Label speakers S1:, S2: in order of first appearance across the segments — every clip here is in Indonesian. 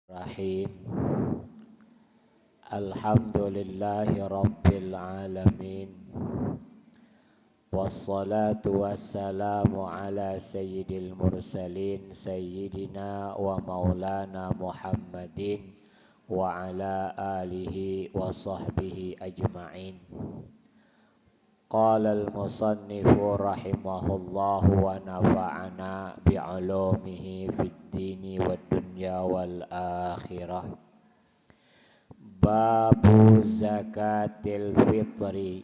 S1: Rahim. Alhamdulillahi Rabbil Alamin. Wassalatu wassalamu ala sayyidil mursalin sayyidina wa maulana Muhammadin wa ala alihi wa sahbihi ajma'in. Qala al-musannifu rahimahullahu wa nafa'ana bi'ulumihi fid dini wad dunya wal akhirah. Babu zakatil fitri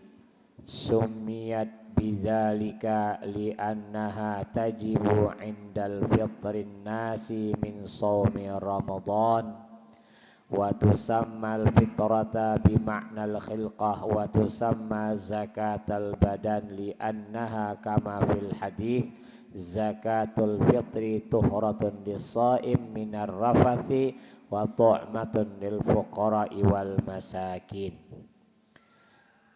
S1: summiyat bidzalika li'annaha tajibu 'indal fitrin nasi min shaumi Ramadan wa tusammal fitrata bima'nal khilqah wa tusamma zakatal badan li'annaha kama fil hadith zakatul fitri tuhratun lis-shaim minar rafasi wa tu'matun lil fuqara'i wal masakin.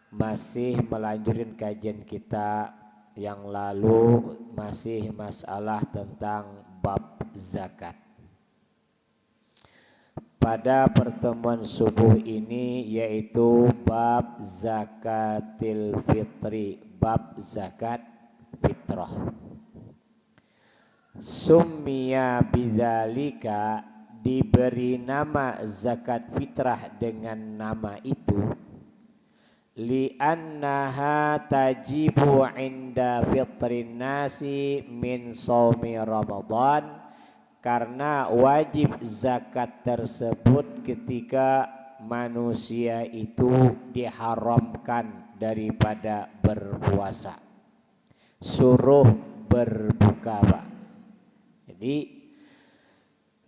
S1: Masih melanjutkan kajian kita yang lalu, masih masalah tentang bab zakat. Pada pertemuan subuh ini yaitu bab zakatil fitri, bab zakat fitrah. Summiya bidzalika, diberi nama zakat fitrah dengan nama itu, li'annaha tajibu 'inda fitrin nasi min shaumi Ramadan, karena wajib zakat tersebut ketika manusia itu diharamkan daripada berpuasa, suruh berbuka, Pak. Jadi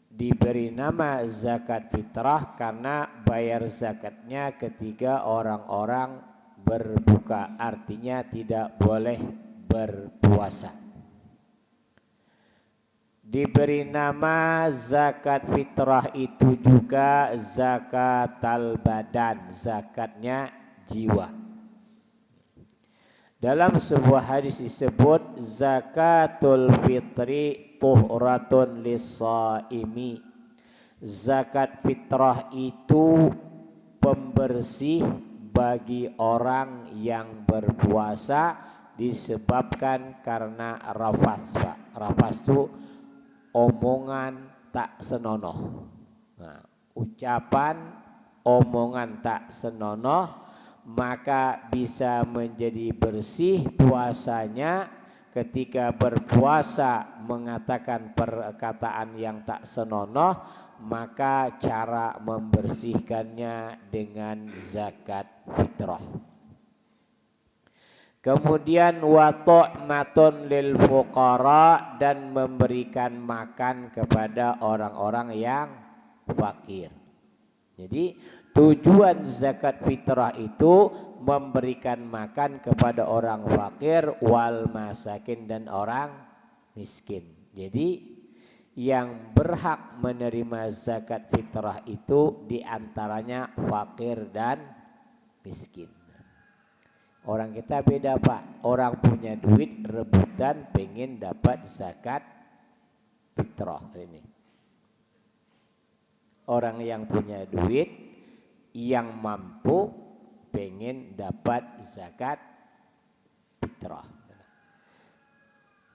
S1: diberi nama zakat fitrah karena bayar zakatnya ketika orang-orang berbuka, artinya tidak boleh berpuasa. Diberi nama zakat fitrah itu juga zakatal badan, zakatnya jiwa. Dalam sebuah hadis disebut zakatul fitri tuhratun lis-shaimi. Zakat fitrah itu pembersih bagi orang yang berpuasa disebabkan karena rafas, Pak. Rafas itu omongan tak senonoh. Nah, ucapan omongan tak senonoh, maka bisa menjadi bersih puasanya. Ketika berpuasa mengatakan perkataan yang tak senonoh, maka cara membersihkannya dengan zakat fitrah. Kemudian wa tu'matun lil fuqara, dan memberikan makan kepada orang-orang yang fakir. Jadi tujuan zakat fitrah itu memberikan makan kepada orang fakir wal masakin, dan orang miskin. Jadi yang berhak menerima zakat fitrah itu diantaranya fakir dan miskin. Orang kita beda, Pak. Orang punya duit rebutan pengen dapat zakat fitrah ini. Orang yang punya duit, yang mampu, pengen dapat zakat fitrah.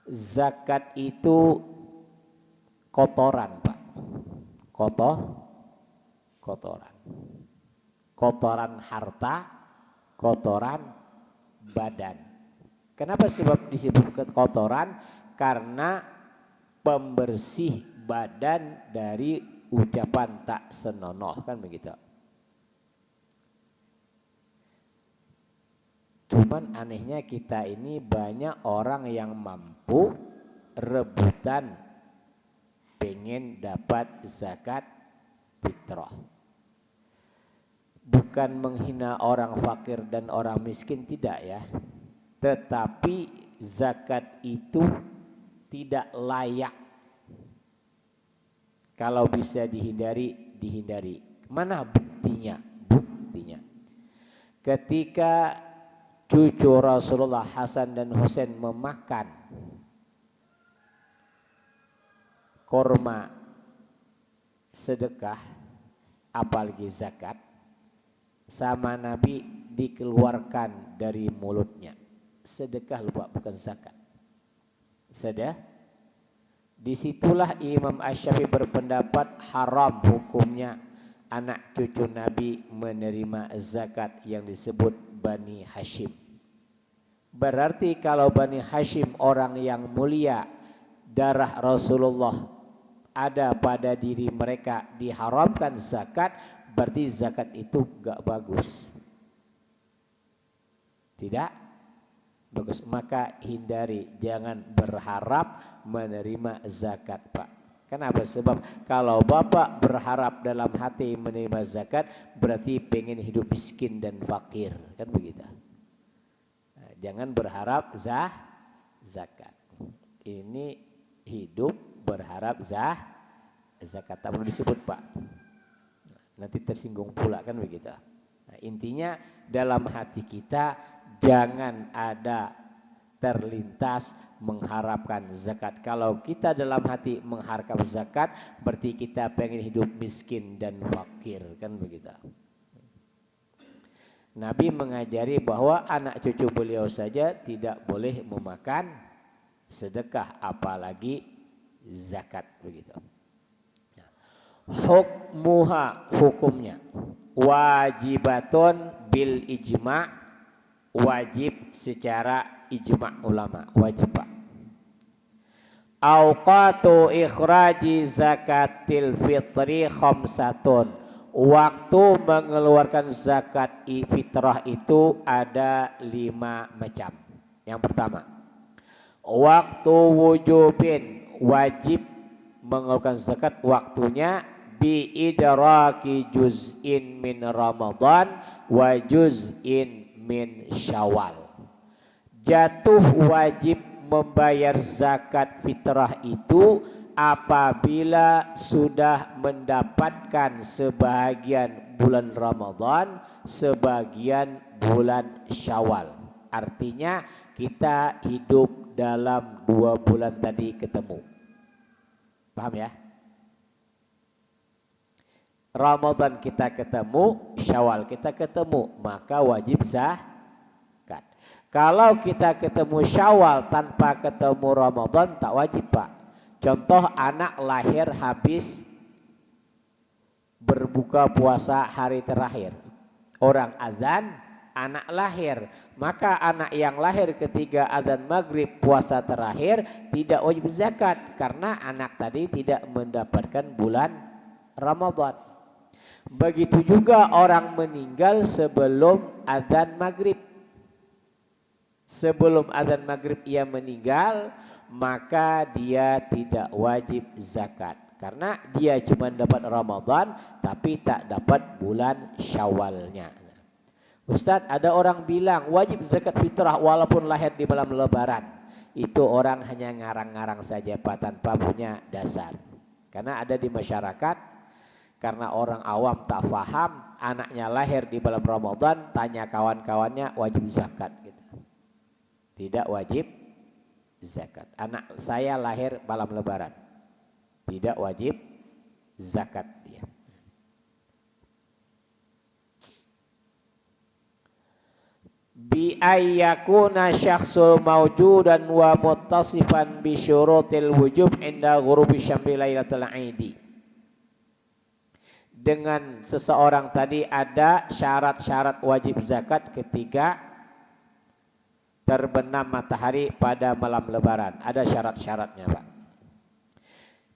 S1: Zakat itu kotoran, Pak. Kotoran. Kotoran harta, kotoran badan. Kenapa sebab disebut kotoran? Karena pembersih badan dari ucapan tak senonoh, kan begitu. Cuman anehnya kita ini banyak orang yang mampu rebutan pengen dapat zakat fitrah. Bukan menghina orang fakir dan orang miskin, tidak ya. Tetapi zakat itu tidak layak. Kalau bisa dihindari, dihindari. Mana buktinya? Buktinya, ketika cucu Rasulullah Hasan dan Husain memakan korma sedekah apalagi zakat sama Nabi dikeluarkan dari mulutnya. Sedekah lupa, bukan zakat. Disitulah Imam Asy-Syafi'i berpendapat haram hukumnya anak cucu Nabi menerima zakat yang disebut Bani Hashim. Berarti kalau Bani Hashim orang yang mulia, darah Rasulullah ada pada diri mereka, diharamkan zakat, berarti zakat itu gak bagus. Tidak bagus, maka hindari, jangan berharap menerima zakat, Pak. Kenapa? Sebab kalau Bapak berharap dalam hati menerima zakat, berarti pengen hidup miskin dan fakir, kan begitu. Nah, jangan berharap zakat. Ini hidup berharap zakat, tak perlu disebut, Pak. Nanti tersinggung pula, kan begitu. Nah, intinya dalam hati kita jangan ada terlintas mengharapkan zakat. Kalau kita dalam hati mengharapkan zakat, berarti kita pengen hidup miskin dan fakir, kan begitu. Nabi mengajari bahwa anak cucu beliau saja tidak boleh memakan sedekah, apalagi zakat, begitu. Hukmuha, hukumnya wajibatun bil ijma', wajib secara ijma' ulama, wajib, Pak. Auqatu ikhraji zakatil fitri khamsatun, waktu mengeluarkan zakat fitrah itu ada 5 macam. Yang pertama, waktu wujubin, wajib mengeluarkan zakat waktunya bi idraki juz'in min Ramadan wa juz'in min Syawal. Jatuh wajib membayar zakat fitrah itu apabila sudah mendapatkan sebagian bulan Ramadan, sebagian bulan Syawal. Artinya kita hidup dalam 2 bulan tadi ketemu. Paham ya? Ramadan kita ketemu, Syawal kita ketemu, maka wajib zakat. Kalau kita ketemu Syawal tanpa ketemu Ramadan, tak wajib, Pak. Contoh, anak lahir habis berbuka puasa hari terakhir, orang azan, anak lahir, maka anak yang lahir ketika azan maghrib puasa terakhir tidak wajib zakat, karena anak tadi tidak mendapatkan bulan Ramadan. Begitu juga orang meninggal sebelum azan maghrib. Sebelum azan maghrib ia meninggal, maka dia tidak wajib zakat, karena dia cuma dapat Ramadan tapi tak dapat bulan Syawalnya. Ustadz, ada orang bilang wajib zakat fitrah walaupun lahir di malam Lebaran. Itu orang hanya ngarang-ngarang saja, Pak, tanpa punya dasar. Karena ada di masyarakat, karena orang awam tak paham, anaknya lahir di bulan Ramadan, tanya kawan-kawannya wajib zakat gitu. Tidak wajib zakat. Anak saya lahir malam Lebaran, tidak wajib zakat dia. Bi ayyakuna syakhsul mawjudan wa muttasifan bi syurutil wujub inda ghurubi syamsi lailatul aidi. Dengan seseorang tadi ada syarat-syarat wajib zakat ketika terbenam matahari pada malam Lebaran. Ada syarat-syaratnya, Pak.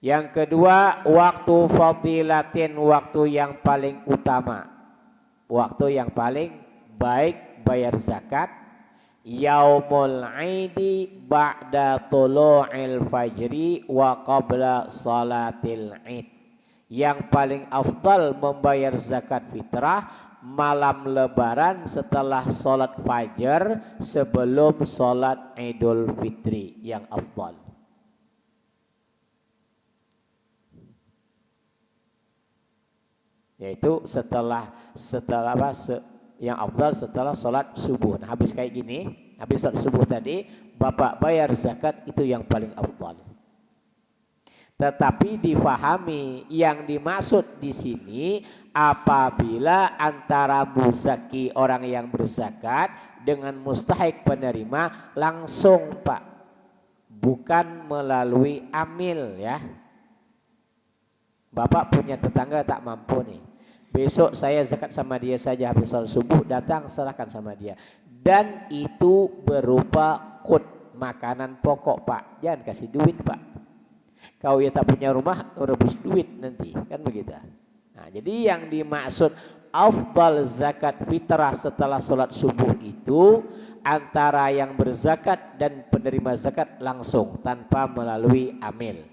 S1: Yang kedua, waktu fadilatin, waktu yang paling utama, waktu yang paling baik bayar zakat, yaumul aidi ba'da tulu'il fajri wa qabla salatil id. Yang paling afdal membayar zakat fitrah malam Lebaran setelah sholat fajar, sebelum sholat Idul Fitri, yang afdal. Yaitu yang afdal setelah sholat subuh. Nah, habis kayak gini, habis sholat subuh tadi, Bapak bayar zakat, itu yang paling afdal. Tetapi difahami yang dimaksud di sini apabila antara muzaki orang yang berzakat dengan mustahik penerima langsung Pak, bukan melalui amil ya. Bapak punya tetangga tak mampu nih, besok saya zakat sama dia saja habis sholat subuh, datang serahkan sama dia, dan itu berupa qut, makanan pokok Pak, jangan kasih duit Pak. Kau ya tak punya rumah rebus duit nanti, kan begitu. Nah, jadi yang dimaksud afdal zakat fitrah setelah sholat subuh itu antara yang berzakat dan penerima zakat langsung tanpa melalui amil.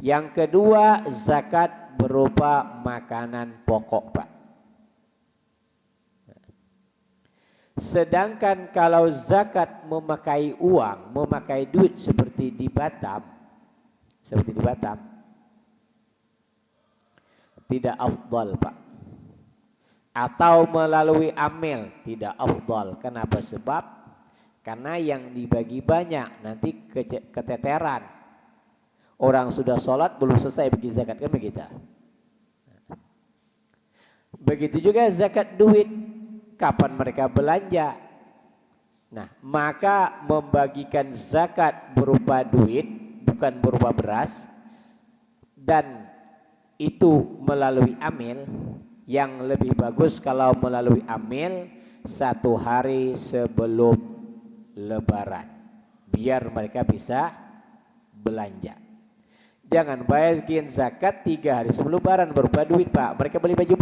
S1: Yang kedua, zakat berupa makanan pokok Pak. Sedangkan kalau zakat memakai uang, memakai duit seperti di Batam, tidak afdal Pak. Atau melalui amil tidak afdal. Kenapa? Sebab karena yang dibagi banyak, nanti keteteran. Orang sudah sholat belum selesai bagi zakat, kan begitu. Begitu juga zakat duit, kapan mereka belanja. Nah, maka membagikan zakat berupa duit, bukan berupa beras, dan itu melalui amil. Yang lebih bagus kalau melalui amil 1 hari sebelum Lebaran, biar mereka bisa belanja. Jangan bagiin zakat 3 hari sebelum Lebaran berupa duit Pak, mereka beli baju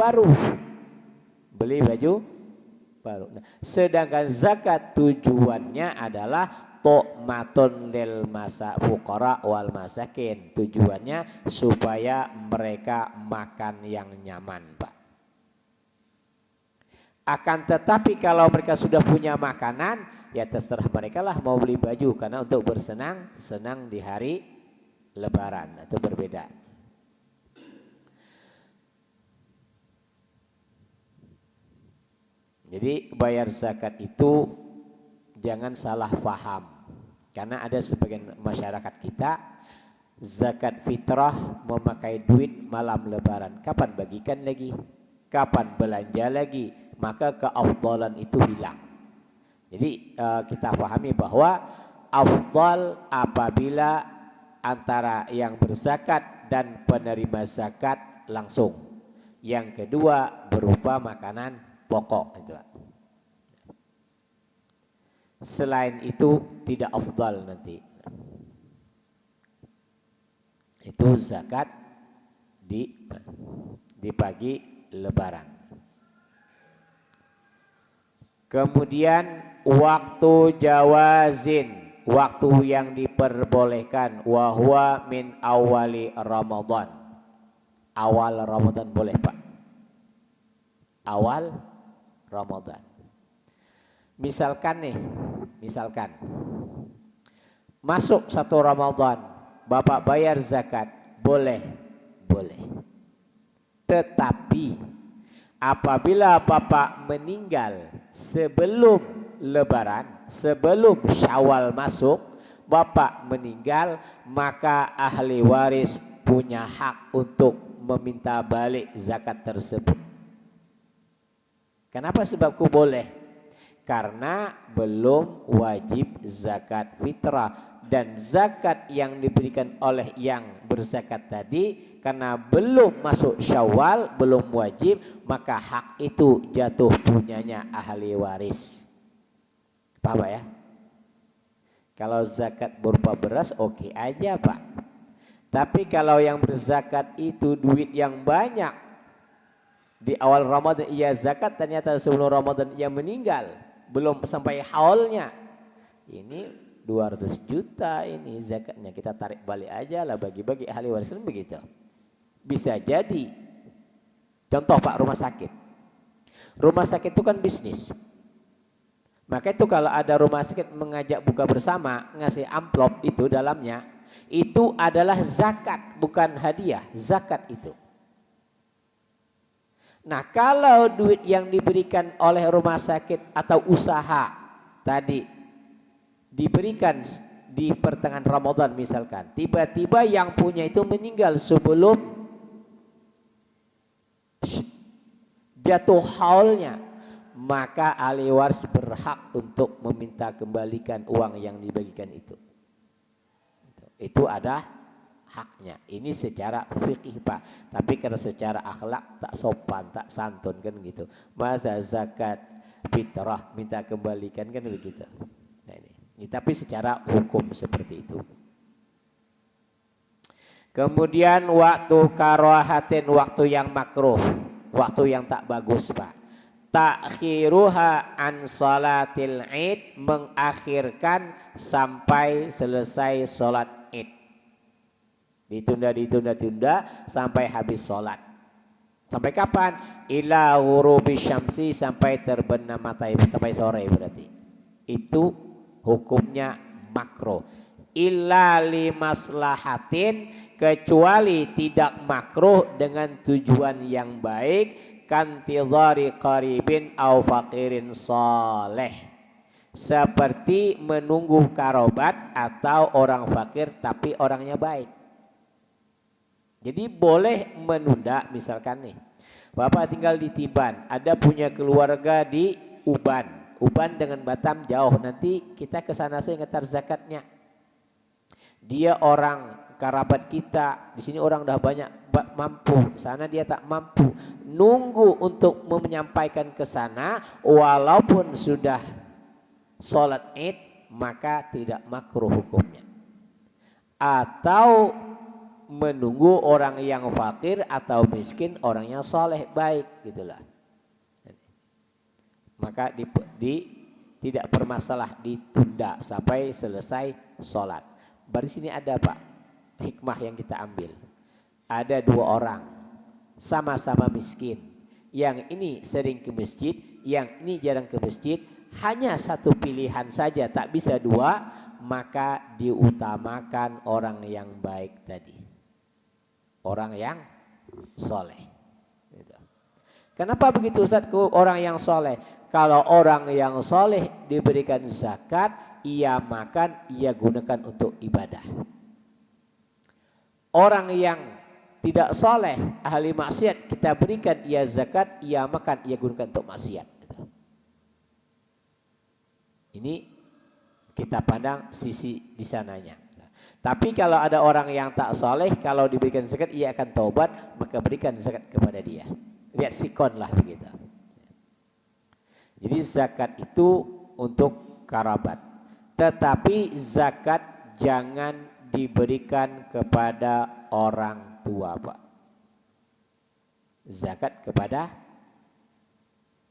S1: baru. Nah, sedangkan zakat tujuannya adalah tu'matun lil fuqara wal masakin, tujuannya supaya mereka makan yang nyaman Pak. Akan tetapi kalau mereka sudah punya makanan, ya terserah mereka lah mau beli baju, karena untuk bersenang-senang di hari Lebaran, itu berbeda. Jadi bayar zakat itu jangan salah paham, karena ada sebagian masyarakat kita zakat fitrah memakai duit malam Lebaran. Kapan bagikan lagi? Kapan belanja lagi? Maka keafdalan itu hilang. Jadi kita pahami bahwa afdal apabila antara yang berzakat dan penerima zakat langsung. Yang kedua berupa makanan pokok itu. Selain itu tidak afdal nanti. Itu zakat di pagi Lebaran. Kemudian waktu jawazin, waktu yang diperbolehkan, wahwa min awali Ramadan. Awal Ramadan boleh Pak. Awal Ramadan. Misalkan masuk 1 Ramadan, Bapak bayar zakat, boleh. Tetapi apabila Bapak meninggal sebelum Lebaran, sebelum Syawal masuk, Bapak meninggal, maka ahli waris punya hak untuk meminta balik zakat tersebut. Kenapa? Sebabku boleh. Karena belum wajib zakat fitrah, dan zakat yang diberikan oleh yang berzakat tadi karena belum masuk Syawal, belum wajib, maka hak itu jatuh punyanya ahli waris. Paham ya? Kalau zakat berupa beras oke aja Pak. Tapi kalau yang berzakat itu duit yang banyak, di awal Ramadan ia zakat, ternyata sebelum Ramadan ia meninggal, belum sampai haulnya, ini 200 juta ini zakatnya, kita tarik balik aja lah, bagi-bagi ahli waris, begitu. Bisa jadi. Contoh Pak, rumah sakit itu kan bisnis. Maka itu kalau ada rumah sakit mengajak buka bersama, ngasih amplop itu dalamnya, itu adalah zakat, bukan hadiah, zakat itu. Nah, kalau duit yang diberikan oleh rumah sakit atau usaha tadi diberikan di pertengahan Ramadan misalkan, tiba-tiba yang punya itu meninggal sebelum jatuh haulnya, maka ahli waris berhak untuk meminta kembalikan uang yang dibagikan itu. Itu ada haknya. Ini secara fikih Pak. Tapi karena secara akhlak tak sopan, tak santun kan gitu. Masa zakat fitrah minta kembalikan kan begitu. Nah ini. Tapi secara hukum seperti itu. Kemudian waktu karahatin, waktu yang makruh, waktu yang tak bagus Pak. Takhiruha an salatil id, mengakhirkan sampai selesai sholat id. Ditunda sampai habis sholat. Sampai kapan? Ila ghurubi syamsi, sampai terbenam matahari, sampai sore berarti. Itu hukumnya makruh. Illa limaslahatin, kecuali tidak makruh dengan tujuan yang baik, kantidhari qaribin au faqirin saleh, seperti menunggu karobat atau orang fakir tapi orangnya baik. Jadi boleh menunda, misalkan nih Bapak tinggal di Tiban, ada punya keluarga di Uban dengan Batam jauh, nanti kita ke sana saja ngetar zakatnya. Dia orang kerabat kita, di sini orang udah banyak mampu, sana dia tak mampu. Nunggu untuk menyampaikan ke sana walaupun sudah sholat id, maka tidak makruh hukumnya. Atau menunggu orang yang fakir atau miskin, orang yang soleh baik gitulah. Maka tidak bermasalah, ditunda sampai selesai sholat. Dari sini ada Pak hikmah yang kita ambil. Ada dua orang sama-sama miskin, yang ini sering ke masjid, yang ini jarang ke masjid, hanya satu pilihan saja, tak bisa dua, maka diutamakan orang yang baik tadi, orang yang soleh. Kenapa begitu Ustaz? Orang yang soleh, kalau orang yang soleh diberikan zakat, ia makan, ia gunakan untuk ibadah. Orang yang tidak soleh, ahli maksiat, kita berikan ia zakat, ia makan, ia gunakan untuk maksiat. Ini kita pandang sisi di sananya. Tapi kalau ada orang yang tak soleh, kalau diberikan zakat ia akan taubat, maka berikan zakat kepada dia. Lihat sikon lah begitu. Jadi zakat itu untuk kerabat. Tetapi zakat jangan diberikan kepada orang tua Pak. Zakat kepada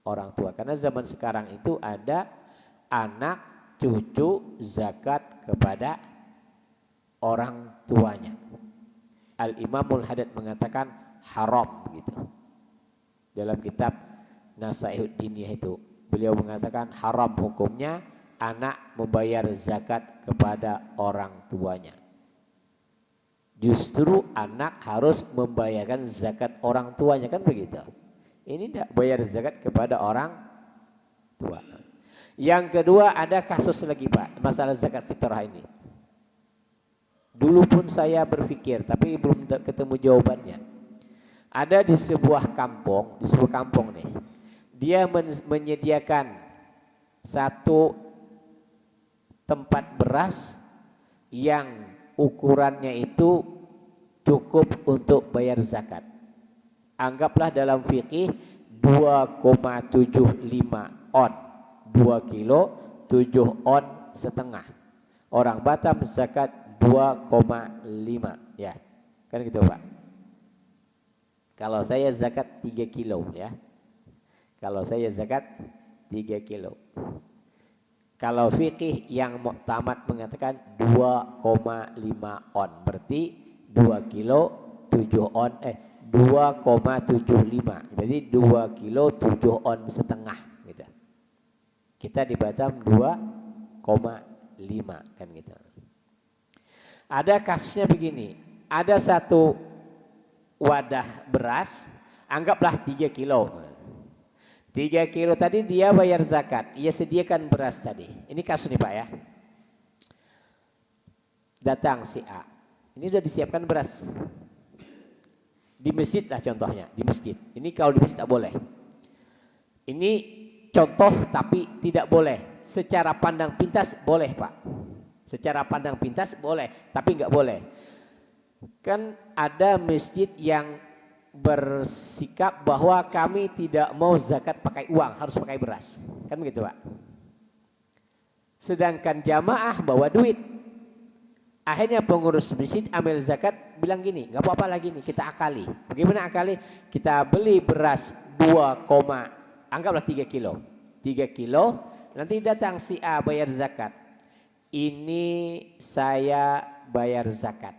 S1: orang tua. Karena zaman sekarang itu ada anak cucu zakat kepada orang tuanya. Al-Imamul Haddad mengatakan haram gitu. Dalam kitab Nasaihud Diniyah itu beliau mengatakan haram hukumnya anak membayar zakat kepada orang tuanya. Justru anak harus membayarkan zakat orang tuanya, kan begitu. Ini tidak bayar zakat kepada orang tua. Yang kedua ada kasus lagi Pak, masalah zakat fitrah ini. Dulu pun saya berpikir tapi belum ketemu jawabannya. Ada di sebuah kampung nih, dia menyediakan satu tempat beras yang ukurannya itu cukup untuk bayar zakat. Anggaplah dalam fikih 2,75 on, 2 kilo 7 on setengah. Orang Batam zakat 2,5 ya, kan gitu Pak. Kalau saya zakat 3 kilo ya. Kalau saya zakat 3 kilo. Kalau fikih yang muktamad mengatakan 2,5 on, berarti 2 kilo 7 on 2,75. Jadi 2 kilo 7 on setengah gitu. Kita di Batam 2,5 kan gitu. Ada kasusnya begini, ada satu wadah beras, anggaplah 3 kilo. 3 kilo tadi dia bayar zakat, ia sediakan beras tadi. Ini kasus nih Pak ya. Datang si A. Ini sudah disiapkan beras. Di masjid lah contohnya, di masjid. Ini kalau di masjid tak boleh. Ini contoh tapi tidak boleh. Secara pandang pintas boleh Pak. Secara pandang pintas boleh, tapi nggak boleh. Kan ada masjid yang bersikap bahwa kami tidak mau zakat pakai uang, harus pakai beras. Kan begitu Pak. Sedangkan jamaah bawa duit. Akhirnya pengurus masjid ambil zakat bilang gini, nggak apa-apa lagi nih kita akali. Bagaimana akali? Kita beli beras 2, anggaplah 3 kilo. 3 kilo, nanti datang si A bayar zakat. Ini saya bayar zakat.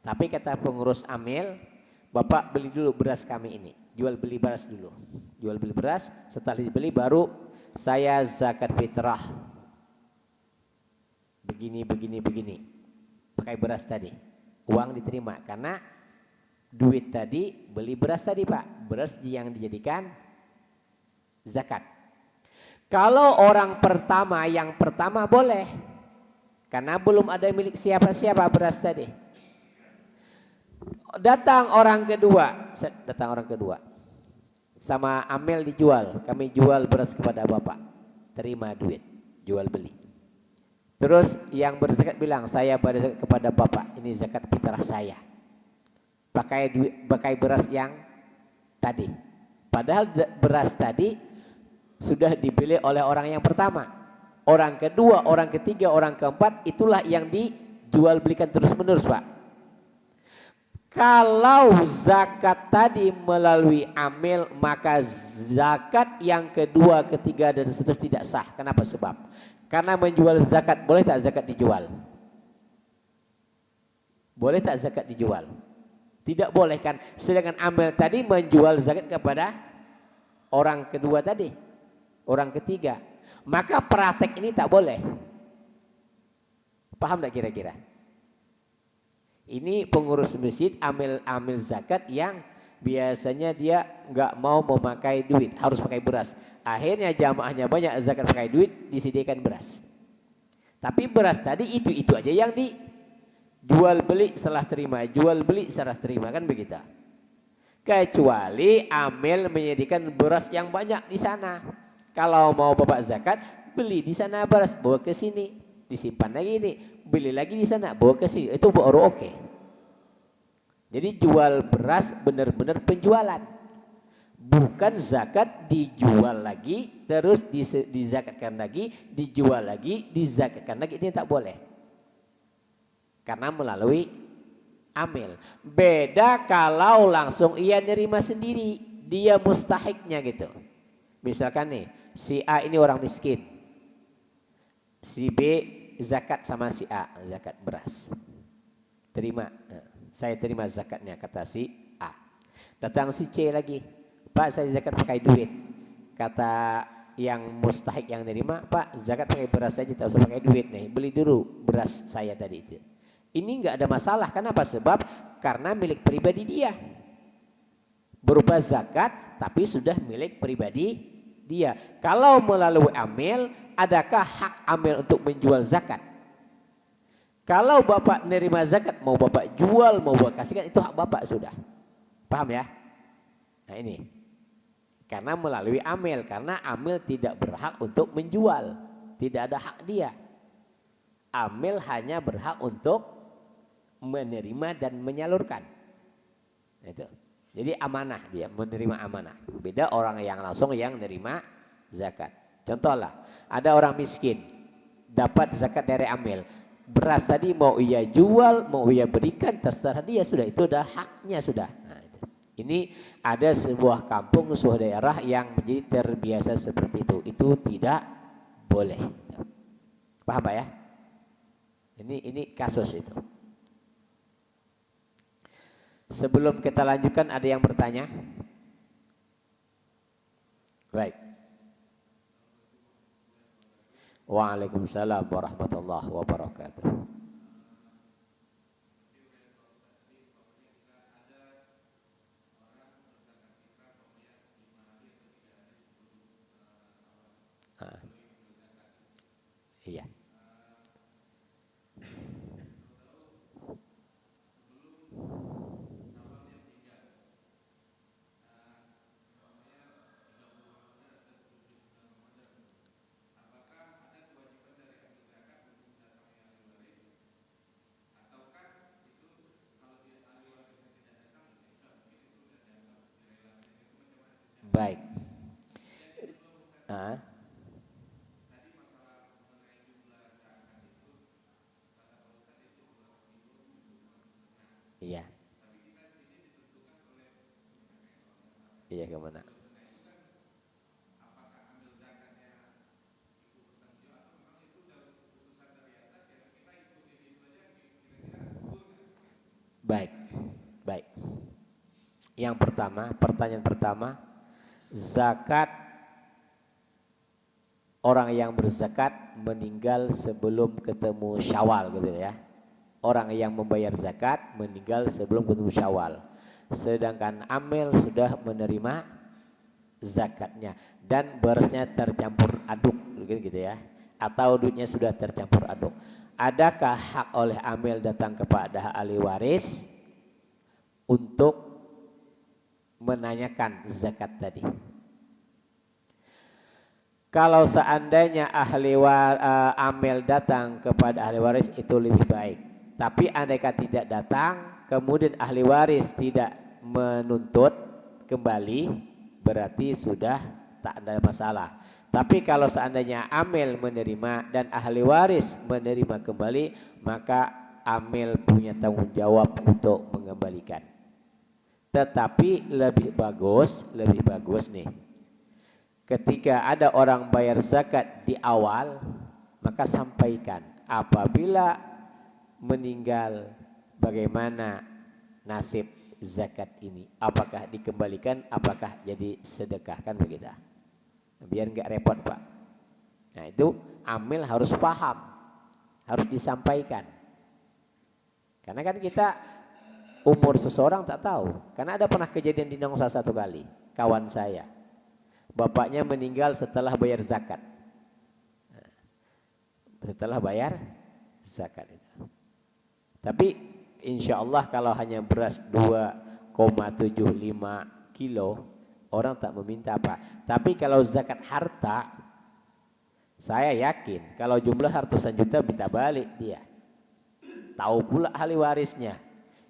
S1: Tapi kata pengurus amil, Bapak beli dulu beras kami ini. Jual beli beras dulu. Jual beli beras, setelah dibeli baru saya zakat fitrah. Begini. Pakai beras tadi, uang diterima karena duit tadi beli beras tadi Pak, beras yang dijadikan zakat. Kalau orang pertama, yang pertama boleh karena belum ada milik siapa-siapa beras tadi. Datang orang kedua sama amil dijual, kami jual beras kepada Bapak, terima duit, jual beli. Terus yang berzakat bilang, saya berzakat kepada Bapak, ini zakat fitrah saya. Pakai beras yang tadi. Padahal beras tadi sudah dibeli oleh orang yang pertama. Orang kedua, orang ketiga, orang keempat, itulah yang dijual belikan terus-menerus Pak. Kalau zakat tadi melalui amil, maka zakat yang kedua, ketiga, dan seterusnya tidak sah. Kenapa? Sebab karena menjual zakat, boleh tak zakat dijual? Boleh tak zakat dijual? Tidak boleh kan? Sedangkan amil tadi menjual zakat kepada orang kedua tadi, orang ketiga. Maka praktek ini tak boleh. Paham tak kira-kira? Ini pengurus masjid amil zakat yang biasanya dia nggak mau memakai duit, harus pakai beras. Akhirnya jamaahnya banyak, zakat pakai duit, disediakan beras. Tapi beras tadi itu aja yang dijual beli setelah terima, jual beli setelah terima, kan begitu. Kecuali amil menyediakan beras yang banyak di sana. Kalau mau Bapak zakat, beli di sana beras, bawa ke sini, disimpan lagi nih, beli lagi di sana, bawa ke sini, itu baru oke. Jadi jual beras benar-benar penjualan. Bukan zakat dijual lagi, terus dizakatkan lagi, dijual lagi, dizakatkan lagi, ini tak boleh. Karena melalui amil. Beda kalau langsung ia nerima sendiri, dia mustahiknya gitu. Misalkan nih, si A ini orang miskin, si B zakat sama si A, zakat beras. Terima, saya terima zakatnya, kata si A. Datang si C lagi, Pak saya zakat pakai duit. Kata yang mustahik yang nerima, Pak zakat pakai beras saja, tak usah pakai duit nih, beli dulu beras saya tadi itu. Ini nggak ada masalah, kenapa? Sebab karena milik pribadi dia, berupa zakat tapi sudah milik pribadi dia. Kalau melalui amil, adakah hak amil untuk menjual zakat? Kalau Bapak nerima zakat, mau Bapak jual, mau Bapak kasihkan, itu hak Bapak sudah. Paham ya? Nah ini, karena melalui amil, karena amil tidak berhak untuk menjual, tidak ada hak dia. Amil hanya berhak untuk menerima dan menyalurkan. Itu. Jadi amanah, dia menerima amanah. Beda orang yang langsung yang menerima zakat. Contohlah, ada orang miskin dapat zakat dari amil. Beras tadi mau ia jual, mau ia berikan, terserah dia, sudah, itu udah haknya sudah. Nah, itu. Ini ada sebuah kampung, sebuah daerah yang menjadi terbiasa seperti itu. Itu tidak boleh. Paham Pak ya? Ini kasus itu. Sebelum kita lanjutkan, ada yang bertanya? Baik. Waalaikumsalam warahmatullahi wabarakatuh. Iya. Baik. Ah, iya. Iya kemana? Baik. Baik. Yang pertama, pertanyaan pertama, zakat orang yang berzakat meninggal sebelum ketemu Syawal gitu ya. Orang yang membayar zakat meninggal sebelum ketemu Syawal. Sedangkan amil sudah menerima zakatnya dan berasnya tercampur aduk gitu ya. Atau duitnya sudah tercampur aduk. Adakah hak oleh amil datang kepada ahli waris untuk menanyakan zakat tadi? Kalau seandainya amil datang kepada ahli waris itu lebih baik. Tapi andaikan tidak datang, kemudian ahli waris tidak menuntut kembali, berarti sudah tak ada masalah. Tapi kalau seandainya amil menerima dan ahli waris menerima kembali, maka amil punya tanggung jawab untuk mengembalikan. Tetapi lebih bagus nih. Ketika ada orang bayar zakat di awal, maka sampaikan apabila meninggal bagaimana nasib zakat ini, apakah dikembalikan, apakah jadi sedekah, kan begitu. Biar nggak repot Pak. Nah itu amil harus paham, harus disampaikan. Karena kan kita umur seseorang tak tahu. Karena ada pernah kejadian di Nongsa satu kali, kawan saya. Bapaknya meninggal setelah bayar zakat. Setelah bayar zakat itu. Tapi insya Allah kalau hanya beras 2,75 kilo, orang tak meminta apa. Tapi kalau zakat harta, saya yakin kalau jumlah ratusan juta minta balik dia. Tahu pula ahli warisnya.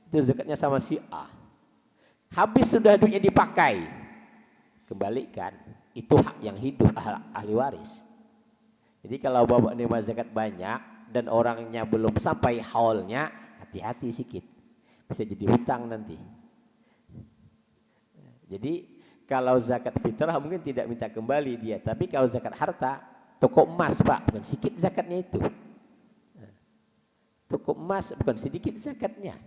S1: Itu zakatnya sama si A. Habis sudah duitnya dipakai, kembalikan. Itu hak yang hidup ahli waris. Jadi kalau bapak nerima zakat banyak dan orangnya belum sampai haulnya, hati-hati sedikit, bisa jadi hutang nanti. Jadi kalau zakat fitrah mungkin tidak minta kembali dia, tapi kalau zakat harta, toko emas Pak, bukan sedikit zakatnya itu. Toko emas bukan sedikit zakatnya.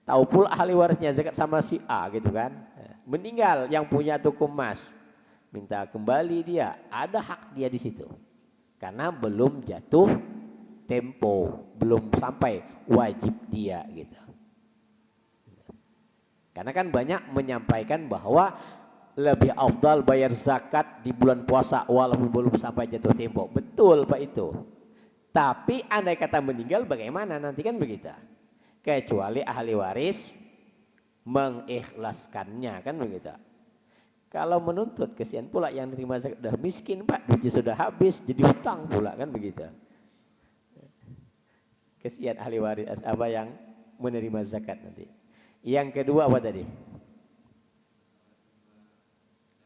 S1: Tahu pula ahli warisnya zakat sama si A gitu kan. Meninggal yang punya toko emas, minta kembali dia, ada hak dia di situ. Karena belum jatuh tempo, belum sampai wajib dia gitu. Karena kan banyak menyampaikan bahwa lebih afdal bayar zakat di bulan puasa walaupun belum sampai jatuh tempo. Betul Pak itu. Tapi andai kata meninggal bagaimana nanti, kan begitu. Kecuali ahli waris mengikhlaskannya, kan begitu. Kalau menuntut, kesian pula yang terima zakat sudah miskin Pak, duitnya sudah habis, jadi hutang pula, kan begitu. Kesian ahli waris apa yang menerima zakat nanti. Yang kedua apa tadi?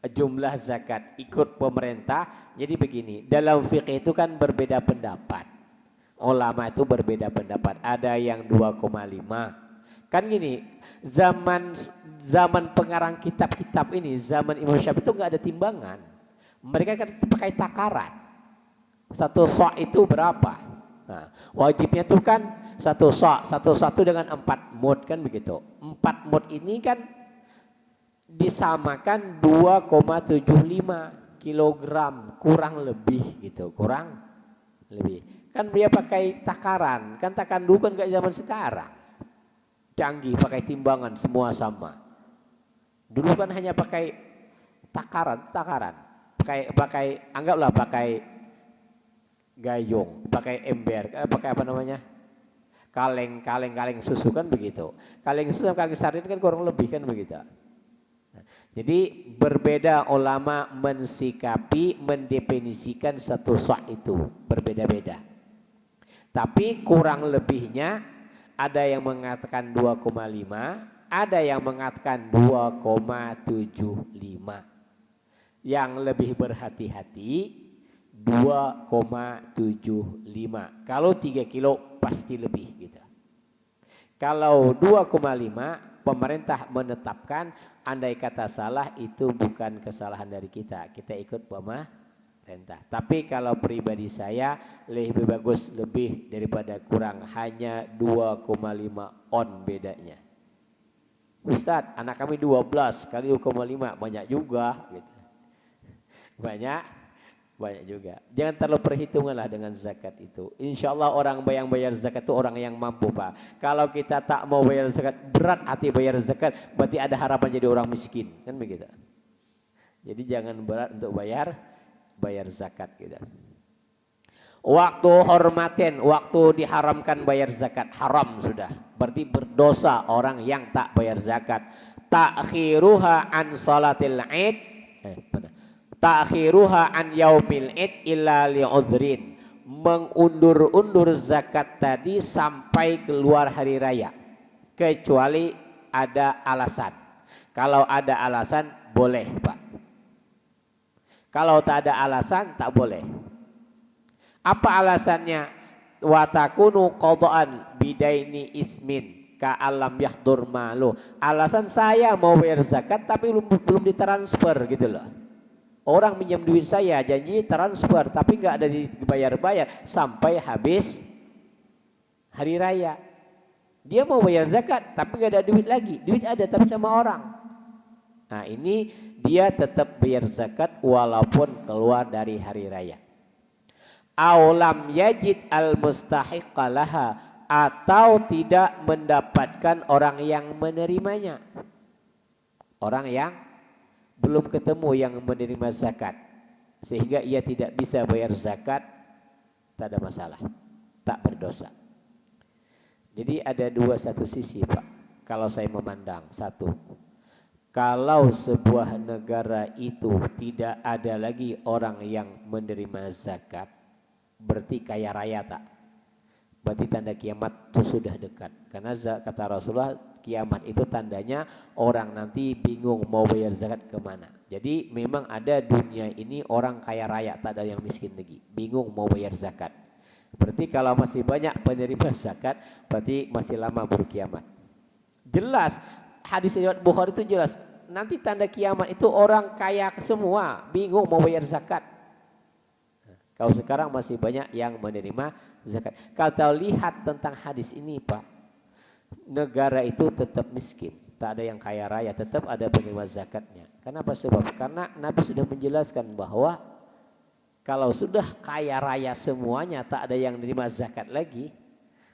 S1: Jumlah zakat ikut pemerintah. Jadi begini, dalam fikih itu kan berbeda pendapat. Ulama itu berbeda pendapat. Ada yang 2,5. Kan gini, zaman pengarang kitab-kitab ini, zaman Imam Syafi'i itu nggak ada timbangan. Mereka kan pakai takaran. Satu sok itu berapa? Nah, wajibnya itu kan satu sok dengan 4 mud, kan begitu. 4 mud ini kan disamakan 2,75 kilogram kurang lebih gitu, kurang lebih. Kan dia pakai takaran, kan takaran dulu kan nggak zaman sekarang. Canggih pakai timbangan semua sama. Dulu kan hanya pakai takaran. Anggaplah pakai gayung, pakai ember, pakai apa namanya? Kaleng susu, kan begitu. Kaleng susu sama kaleng sardin kan kurang lebih, kan begitu. Jadi berbeda ulama mensikapi, mendefinisikan satu sak itu berbeda-beda. Tapi kurang lebihnya ada yang mengatakan 2,5, ada yang mengatakan 2,75. Yang lebih berhati-hati 2,75. Kalau 3 kilo pasti lebih gitu. Kalau 2,5 pemerintah menetapkan, andai kata salah itu bukan kesalahan dari kita. Kita ikut pemerintah. Tapi kalau pribadi saya lebih bagus lebih daripada kurang, hanya 2,5 on bedanya. Ustadz, anak kami 12 kali 2,5 banyak juga gitu. Banyak juga. Jangan terlalu perhitungan lah dengan zakat itu. Insya Allah orang yang bayar zakat itu orang yang mampu, Pak. Kalau kita tak mau bayar zakat, berat hati bayar zakat, berarti ada harapan jadi orang miskin, kan begitu. Jadi jangan berat untuk bayar zakat gitu. Waktu hormatin, waktu diharamkan bayar zakat, haram sudah. Berarti berdosa orang yang tak bayar zakat. Ta'khiruha an salatil id. Ta'khiruha an yaumil id illa li'udhrin. Mengundur-undur zakat tadi sampai keluar hari raya. Kecuali ada alasan. Kalau ada alasan boleh, Pak. Kalau tak ada alasan tak boleh. Apa alasannya? Wa takunu qadaan bidaini ismin ka alam yahdur malu. Alasan saya mau bayar zakat tapi belum ditransfer gitu loh. Orang minjam duit saya, janji transfer, tapi nggak ada dibayar-bayar sampai habis hari raya. Dia mau bayar zakat, tapi nggak ada duit lagi. Duit ada, tapi sama orang. Nah ini dia tetap bayar zakat walaupun keluar dari hari raya. Aulam yajid al mustahiqalaha, atau tidak mendapatkan orang yang menerimanya. Orang yang belum ketemu yang menerima zakat, sehingga ia tidak bisa bayar zakat, tak ada masalah, tak berdosa. Jadi ada satu sisi, Pak. Kalau saya memandang, satu, kalau sebuah negara itu tidak ada lagi orang yang menerima zakat, berarti kaya raya tak? Berarti tanda kiamat itu sudah dekat. Karena kata Rasulullah, kiamat itu tandanya orang nanti bingung mau bayar zakat kemana. Jadi memang ada dunia ini orang kaya raya, tak ada yang miskin lagi, bingung mau bayar zakat. Berarti kalau masih banyak penerima zakat, berarti masih lama baru kiamat. Jelas hadis riwayat Bukhari itu jelas, nanti tanda kiamat itu orang kaya semua bingung mau bayar zakat. Kalau sekarang masih banyak yang menerima zakat. Kalau lihat tentang hadis ini, Pak, negara itu tetap miskin, tak ada yang kaya raya, tetap ada penerima zakatnya. Kenapa? Sebab karena Nabi sudah menjelaskan bahwa kalau sudah kaya raya semuanya, tak ada yang menerima zakat lagi,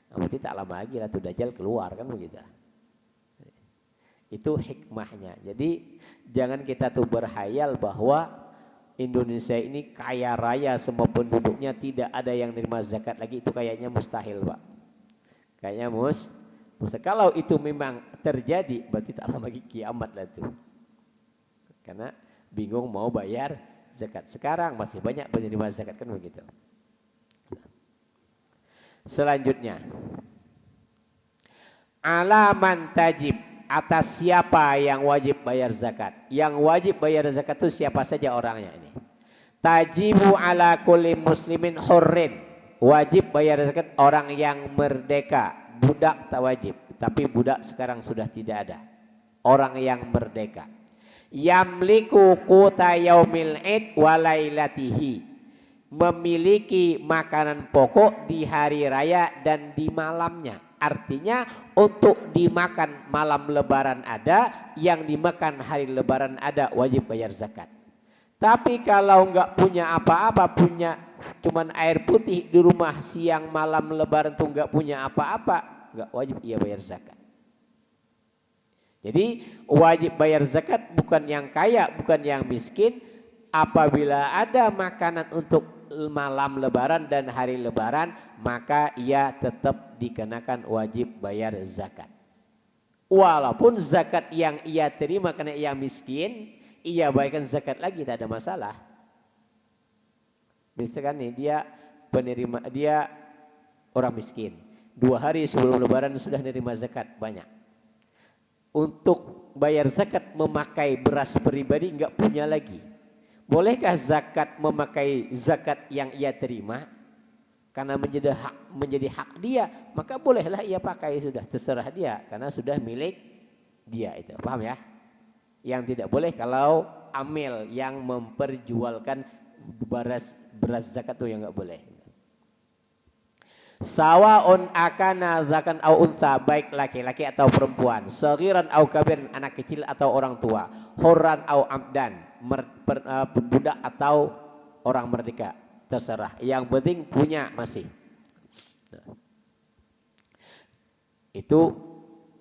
S1: berarti tak lama lagi Ratu Dajjal keluar, kan begitu. Itu hikmahnya. Jadi jangan kita tuh berhayal bahwa Indonesia ini kaya raya, semua penduduknya tidak ada yang menerima zakat lagi, itu kayaknya mustahil, Pak. Kayaknya mustahil. Kalau itu memang terjadi, berarti tak lama lagi kiamat lah itu. Karena bingung mau bayar zakat. Sekarang masih banyak penerima zakat, kan begitu. Selanjutnya, alaman tajib, atas siapa yang wajib bayar zakat. Yang wajib bayar zakat itu siapa saja orangnya ini. Tajibu ala kulli muslimin hurrin, wajib bayar zakat orang yang merdeka. Budak tak wajib, tapi budak sekarang sudah tidak ada. Orang yang merdeka. Yamliku quta yaumil id walailatihi, memiliki makanan pokok di hari raya dan di malamnya. Artinya untuk dimakan malam lebaran ada, yang dimakan hari lebaran ada, wajib bayar zakat. Tapi kalau enggak punya apa-apa, punya cuman air putih di rumah, siang malam lebaran tuh enggak punya apa-apa, enggak wajib ia bayar zakat. Jadi wajib bayar zakat bukan yang kaya, bukan yang miskin. Apabila ada makanan untuk malam lebaran dan hari lebaran, maka ia tetap dikenakan wajib bayar zakat. Walaupun zakat yang ia terima karena ia miskin, ia bayarkan zakat lagi, tak ada masalah. Misalkan nih, dia orang miskin, 2 hari sebelum lebaran sudah menerima zakat banyak. Untuk bayar zakat memakai beras pribadi enggak punya lagi. Bolehkah zakat memakai zakat yang ia terima? Karena menjadi hak dia, maka bolehlah ia pakai, sudah terserah dia karena sudah milik dia itu. Paham ya? Yang tidak boleh kalau amil yang memperjualkan beras zakat itu yang nggak boleh. Sawaun akana zakan au unsa, baik laki-laki atau perempuan, saghiran au kabiran, anak kecil atau orang tua, hurran au amdan, budak atau orang merdeka, terserah. Yang penting punya masih. Nah, itu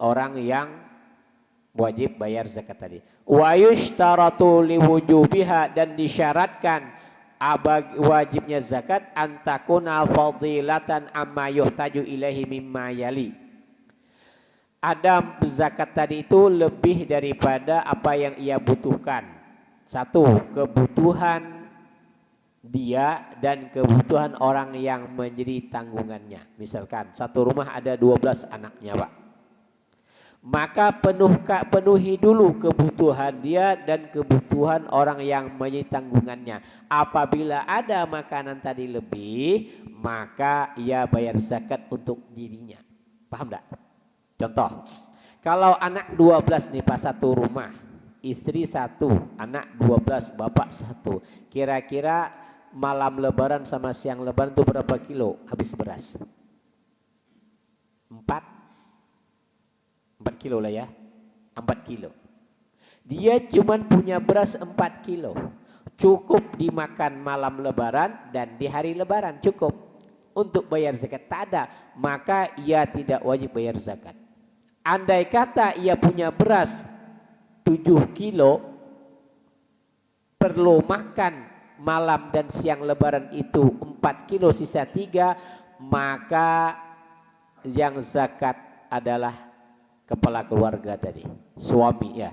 S1: orang yang wajib bayar zakat tadi. Wa yushtaratu liwujubiha, dan disyaratkan wajibnya zakat antakuna fadilatan amma yuhtaju ilaihi mimma yali. Ada zakat tadi itu lebih daripada apa yang ia butuhkan. Satu, kebutuhan dia dan kebutuhan orang yang menjadi tanggungannya. Misalkan satu rumah ada 12 anaknya, Pak. Maka penuhi dulu kebutuhan dia dan kebutuhan orang yang menjadi tanggungannya. Apabila ada makanan tadi lebih, maka ia bayar zakat untuk dirinya. Paham enggak? Contoh, kalau anak 12 nih Pak, satu rumah, istri satu, anak 12, bapak satu. Kira-kira malam lebaran sama siang lebaran itu berapa kilo habis beras? 4 kilo lah ya, 4 kilo. Dia cuma punya beras 4 kilo, cukup dimakan malam lebaran dan di hari lebaran, cukup untuk bayar zakat. Tak ada, maka ia tidak wajib bayar zakat. Andai kata ia punya beras 7 kilo, perlu makan malam dan siang lebaran itu 4 kilo, sisa 3, maka yang zakat adalah kepala keluarga tadi, suami ya.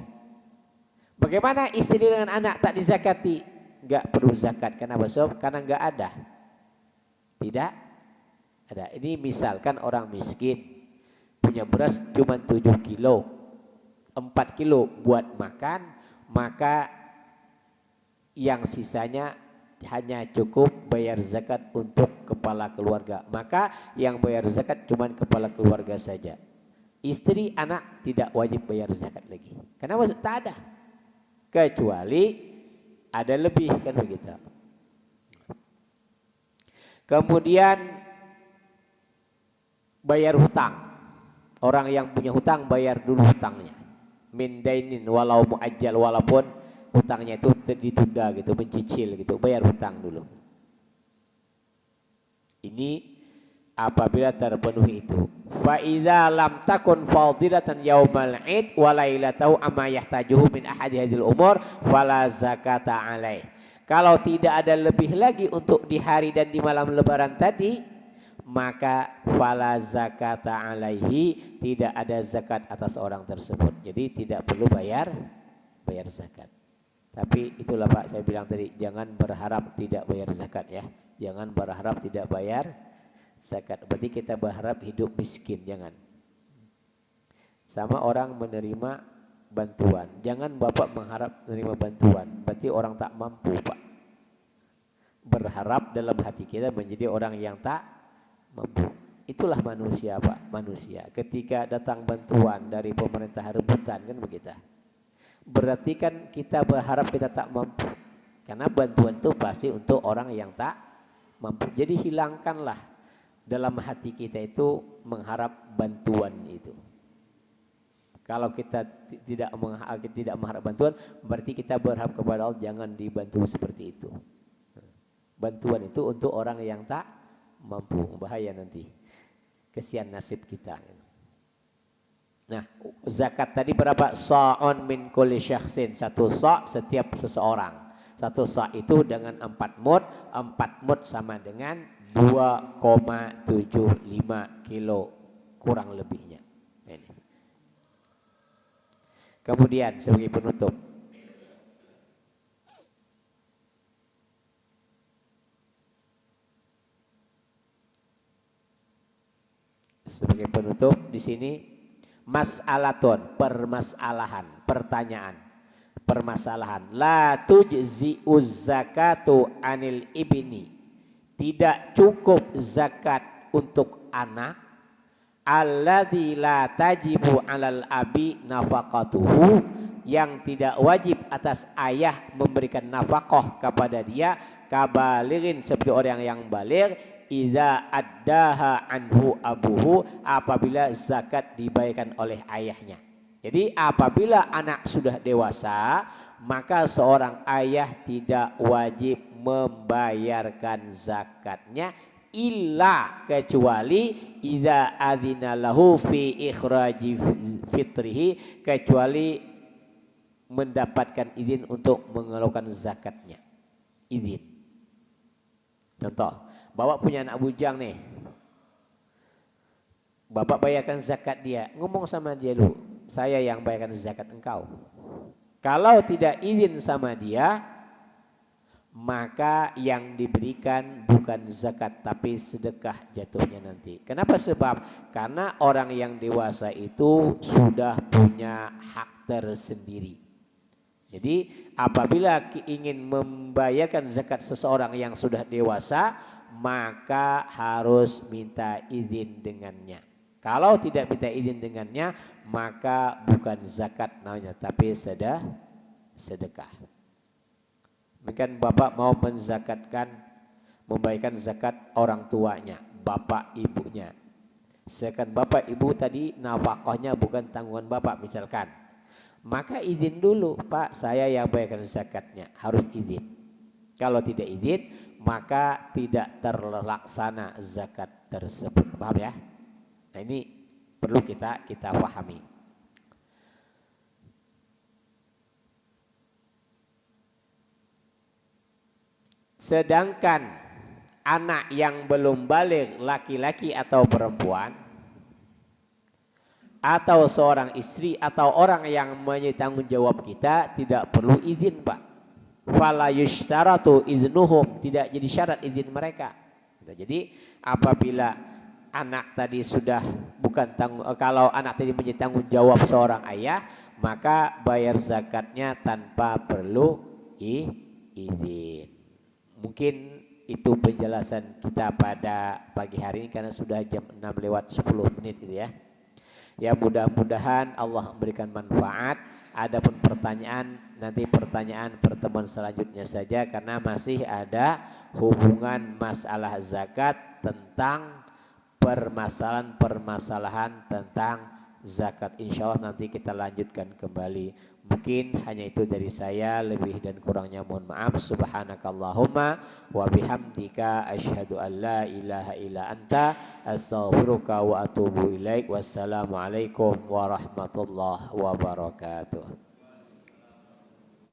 S1: Bagaimana istri dengan anak tak dizakati? Enggak perlu zakat. Kenapa? Karena enggak ada. Tidak ada. Ini misalkan orang miskin punya beras cuma 7 kilo, 4 kilo buat makan, maka yang sisanya hanya cukup bayar zakat untuk kepala keluarga. Maka yang bayar zakat cuma kepala keluarga saja. Istri, anak tidak wajib bayar zakat lagi. Kenapa? Tak ada. Kecuali ada lebih, kan begitu. Kemudian bayar hutang. Orang yang punya hutang bayar dulu hutangnya. Min dainin walau muajjal, walaupun hutangnya itu ditunda gitu, mencicil gitu, bayar hutang dulu. Ini apabila terpenuhi itu. Fa idza lam takun fadilatan yaumal id wa lailatahu amma yahtajuhu min ahadi hadhil umur fala zakata alaih. Kalau tidak ada lebih lagi untuk di hari dan di malam lebaran tadi, maka fala zakata alaihi, tidak ada zakat atas orang tersebut. Jadi tidak perlu bayar zakat. Tapi itulah Pak, saya bilang tadi, jangan berharap tidak bayar zakat ya. Jangan berharap tidak bayar zakat. Berarti kita berharap hidup miskin, jangan. Sama orang menerima bantuan, jangan Bapak mengharap menerima bantuan, berarti orang tak mampu Pak. Berharap dalam hati kita menjadi orang yang tak mampu. Itulah manusia Pak, manusia. Ketika datang bantuan dari pemerintah rebutan, kan begitu. Berarti kan kita berharap kita tak mampu. Karena bantuan itu pasti untuk orang yang tak mampu. Jadi hilangkanlah dalam hati kita itu mengharap bantuan itu. Kalau kita tidak mengharap bantuan, berarti kita berharap kepada Allah jangan dibantu seperti itu. Bantuan itu untuk orang yang tak mampu, bahaya nanti. Kesian nasib kita. Nah, zakat tadi berapa? Sa'on min kulli syakhsin, satu sa' setiap seseorang. Satu sa' itu dengan 4 mud, 4 mud sama dengan 2,75 kilo kurang lebihnya. Ini. Kemudian sebagai penutup, di sini mas'alatun, permasalahan, pertanyaan. permasalahan. La tujzi'uz zakatu anil ibni. Tidak cukup zakat untuk anak. Alladzi la tajibu 'alal abi nafaqatuhu, yang tidak wajib atas ayah memberikan nafkah kepada dia, kabalirin seperti orang yang baligh, idza addaha anhu abuhu, apabila zakat dibayarkan oleh ayahnya. Jadi apabila anak sudah dewasa, maka seorang ayah tidak wajib membayarkan zakatnya, illa kecuali idza adzina lahu fi ikhraji fitrihi, kecuali mendapatkan izin untuk mengeluarkan zakatnya. Izin. Contoh, bapak punya anak bujang nih, bapak bayarkan zakat dia, ngomong sama dia dulu, saya yang bayarkan zakat engkau. Kalau tidak izin sama dia, maka yang diberikan bukan zakat tapi sedekah jatuhnya nanti. Kenapa? Sebab karena orang yang dewasa itu sudah punya hak tersendiri. Jadi apabila ingin membayarkan zakat seseorang yang sudah dewasa, maka harus minta izin dengannya. Kalau tidak minta izin dengannya, maka bukan zakat namanya tapi sedekah. Mungkin bapak mau menzakatkan, membayarkan zakat orang tuanya, bapak ibunya. Sedangkan bapak ibu tadi nafkahnya bukan tanggungan bapak misalkan. Maka izin dulu, Pak, saya yang bayarkan zakatnya, harus izin. Kalau tidak izin, maka tidak terlaksana zakat tersebut. Paham ya? Nah, ini perlu kita pahami. Sedangkan anak yang belum baligh, laki-laki atau perempuan, atau seorang istri atau orang yang menjadi tanggung jawab kita, tidak perlu izin, Pak. Fala yushtaratu iznuhum, tidak jadi syarat izin mereka. Jadi apabila anak tadi sudah bukan kalau anak tadi menjadi tanggung jawab seorang ayah, maka bayar zakatnya tanpa perlu izin. Mungkin itu penjelasan kita pada pagi hari ini karena sudah jam 6:10 gitu ya. Ya, mudah-mudahan Allah memberikan manfaat. Adapun pertanyaan, nanti pertanyaan pertemuan selanjutnya saja karena masih ada hubungan masalah zakat tentang permasalahan tentang zakat. Insya Allah nanti kita lanjutkan kembali. Mungkin hanya itu dari saya, lebih dan kurangnya mohon maaf. Subhanakallahumma wa bihamdika asyhadu an la ilaha illa anta astaghfiruka wa atubu ilaik. Wassalamualaikum warahmatullahi wabarakatuh.